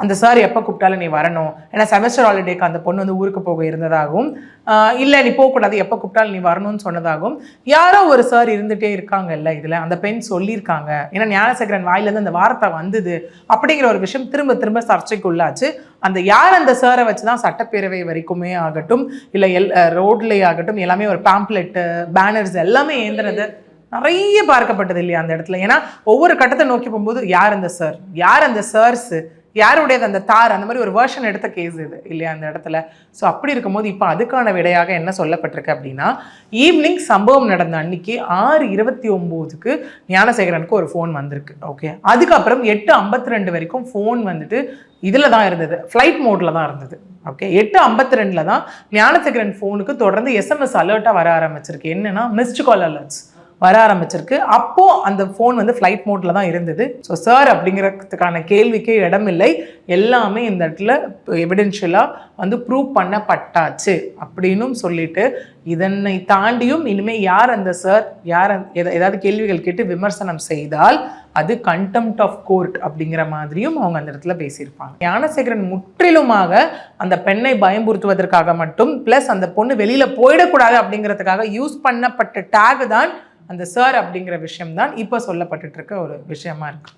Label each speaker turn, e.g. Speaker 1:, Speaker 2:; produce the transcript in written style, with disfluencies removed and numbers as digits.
Speaker 1: அந்த சார் எப்போ கூப்பிட்டாலும் நீ வரணும், ஏன்னா செமஸ்டர் ஹாலிடேக்கு அந்த பொண்ணு வந்து ஊருக்கு போக இருந்ததாகவும், இல்லை நீ போகக்கூடாது எப்போ கூப்பிட்டாலும் நீ வரணும்னு சொன்னதாகவும் யாரோ ஒரு சார் இருந்துகிட்டே இருக்காங்கல்ல இதில், அந்த பெண் சொல்லியிருக்காங்க. ஏன்னா ஞானசேகரன் வாயிலேருந்து அந்த வார்த்தை வந்தது அப்படிங்கிற ஒரு விஷயம் திரும்ப திரும்ப சர்ச்சைக்குள்ளாச்சு. அந்த யார் அந்த சாரை வச்சு தான் சட்டப்பேரவை வரைக்குமே ஆகட்டும், இல்லை ரோட்லேயே ஆகட்டும், எல்லாமே ஒரு பேம்ப்ளெட்டு பேனர்ஸ் எல்லாமே ஏந்தினது நிறைய பார்க்கப்பட்டது இல்லையா அந்த இடத்துல. ஏன்னா ஒவ்வொரு கட்டத்தை நோக்கி போகும்போது யார் அந்த சார், யார் அந்த சார்ஸு, யாருடையது அந்த தார், அந்த மாதிரி ஒரு வேர்ஷன் எடுத்த கேஸ் இது இல்லையா அந்த இடத்துல. ஸோ அப்படி இருக்கும்போது இப்போ அதுக்கான விடையாக என்ன சொல்லப்பட்டிருக்கு அப்படின்னா, ஈவினிங் சம்பவம் நடந்த அன்னைக்கு 6:29க்கு ஞானசேகரனுக்கு ஒரு ஃபோன் வந்திருக்கு. ஓகே, அதுக்கப்புறம் 8:52 வரைக்கும் ஃபோன் வந்துட்டு இதில் தான் இருந்தது, ஃப்ளைட் மோடில் தான் இருந்தது. ஓகே, 8:52 தான் ஞானசேகரன் ஃபோனுக்கு தொடர்ந்து எஸ்எம்எஸ் அலர்ட்டாக வர ஆரம்பிச்சிருக்கு. என்னன்னா மிஸ்டு கால் அலர்ட்ஸ் வர ஆரம்பிச்சிருக்கு. அப்போது அந்த ஃபோன் வந்து ஃப்ளைட் மோட்டில் தான் இருந்தது. ஸோ சார் அப்படிங்கிறதுக்கான கேள்விக்கே இடமில்லை, எல்லாமே இந்த இடத்துல எவிடென்ஷியலாக வந்து ப்ரூவ் பண்ணப்பட்டாச்சு அப்படின்னும் சொல்லிட்டு, இதனை தாண்டியும் இனிமேல் யார் அந்த சார், யார் ஏதாவது கேள்விகள் கேட்டு விமர்சனம் செய்தால் அது கண்டெம்ப்ட் ஆஃப் கோர்ட் அப்படிங்கிற மாதிரியும் அவங்க அந்த இடத்துல பேசியிருப்பாங்க. ஞானசேகரன் முற்றிலுமாக அந்த பெண்ணை பயம்புறுத்துவதற்காக மட்டும், ப்ளஸ் அந்த பொண்ணு வெளியில் போயிடக்கூடாது அப்படிங்கிறதுக்காக யூஸ் பண்ணப்பட்ட டேக் தான் அந்த சார் அப்படிங்கிற விஷயம் தான் இப்போ சொல்லப்பட்டுட்டு இருக்க ஒரு விஷயமா இருக்கு.